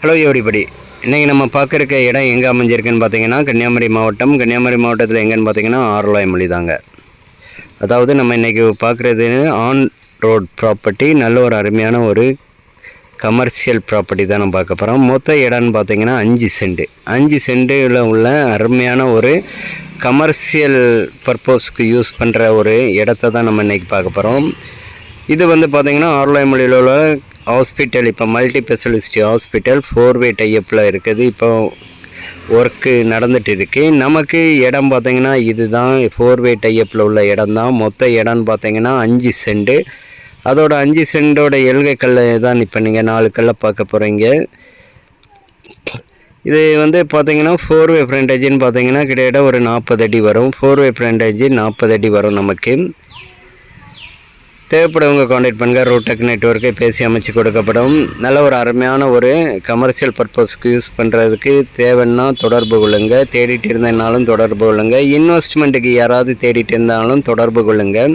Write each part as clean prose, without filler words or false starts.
Hello everybody, இன்றைக்கி நம்ம பார்க்குறக்க இடம் எங்கே அமைஞ்சிருக்குன்னு பார்த்தீங்கன்னா கன்னியாகுமரி மாவட்டம். கன்னியாகுமரி மாவட்டத்தில் எங்கேன்னு பார்த்தீங்கன்னா ஆரல்வாய்மொழி தாங்க. அதாவது நம்ம இன்றைக்கி பார்க்குறது ஆன் ரோட் ப்ராப்பர்ட்டி. நல்ல ஒரு அருமையான ஒரு கமர்ஷியல் ப்ராப்பர்ட்டி தான் நம்ம பார்க்க போகிறோம். மொத்த இடம்னு பார்த்தீங்கன்னா 5 சென்ட். 5 சென்ட்டில் உள்ள அருமையான ஒரு கமர்ஷியல் பர்பஸ்க்கு யூஸ் பண்ணுற ஒரு இடத்த தான் நம்ம இன்றைக்கி பார்க்க போகிறோம். இது வந்து பார்த்திங்கன்னா ஆரல்வாய்மொழியில் உள்ள ஹாஸ்பிட்டல், இப்போ மல்டி ஸ்பெஷலிஸ்ட் ஹாஸ்பிட்டல் 4-வே டைப்பில் இருக்குது. இப்போ ஒர்க்கு நடந்துகிட்டு இருக்குது. நமக்கு இடம் பார்த்திங்கன்னா இதுதான் 4-வே டைப்பில் உள்ள இடம் தான். மொத்த இடம்னு பார்த்திங்கன்னா 5 சென்ட். அதோட 5 சென்டோட எல்கை கல்லை தான் இப்போ நீங்கள் 4 கல்லை பார்க்க போகிறீங்க. இது வந்து பார்த்திங்கன்னா 4-வே ஃப்ரண்டேஜின்னு பார்த்திங்கன்னா கிட்டத்தட்ட ஒரு 40 அடி வரும். 4-வே ஃப்ரண்டேஜ் 40 அடி வரும். நமக்கு தேவைப்படுவங்க காண்டாக்ட் பண்ணுங்கள். ரோடெக் நெட்வொர்க்கை பேசி அமைச்சு கொடுக்கப்படும். நல்ல ஒரு அருமையான ஒரு கமர்ஷியல் பர்பஸ்க்கு யூஸ் பண்ணுறதுக்கு தேவைன்னா தொடர்பு கொள்ளுங்க. தேடிட்டு இருந்தனாலும் தொடர்பு கொள்ளுங்க. இன்வெஸ்ட்மெண்ட்டுக்கு யாராவது தேடிட்டு இருந்தாலும் தொடர்பு கொள்ளுங்க.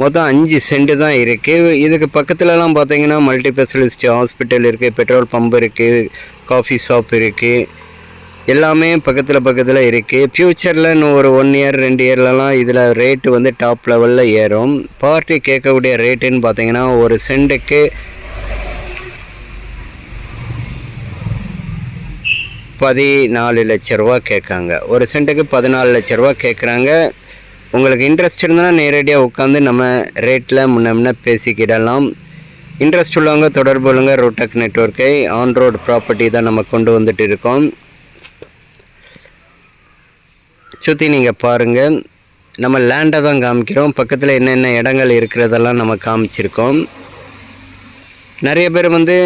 மொத்தம் 5 சென்ட் தான் இருக்குது. இதுக்கு பக்கத்துலலாம் பார்த்தீங்கன்னா மல்டி ஸ்பெஷலிஸ்ட் ஹாஸ்பிட்டல் இருக்குது, பெட்ரோல் பம்ப் இருக்குது, காஃபி ஷாப் இருக்குது. எல்லாமே பக்கத்தில் இருக்குது. ஃப்யூச்சரில் இன்னும் ஒரு 1 இயர் 2 இயர்லலாம் இதில் ரேட்டு வந்து டாப் லெவலில் ஏறும். பார்ட்டி கேட்கக்கூடிய ரேட்டுன்னு பார்த்தீங்கன்னா ஒரு சென்ட்டுக்கு 14 லட்ச ரூபா கேட்காங்க. ஒரு சென்ட்டுக்கு 14 லட்ச ரூபா கேட்குறாங்க. உங்களுக்கு இன்ட்ரெஸ்ட் இருந்தால் நேரடியாக உட்காந்து நம்ம ரேட்டில் முன்ன பேசிக்கிடலாம். இன்ட்ரெஸ்ட் உள்ளவங்க தொடர்பு கொள்ளுங்க. ரோடெக் நெட்வொர்க்கை ஆன் ரோடு ப்ராப்பர்ட்டி தான் நம்ம கொண்டு வந்துட்டு இருக்கோம். சுற்றி நீங்கள் பாருங்கள். நம்ம லேண்டை தான் காமிக்கிறோம். பக்கத்தில் என்னென்ன இடங்கள் இருக்கிறதெல்லாம் நம்ம காமிச்சிருக்கோம். நிறைய பேர் வந்து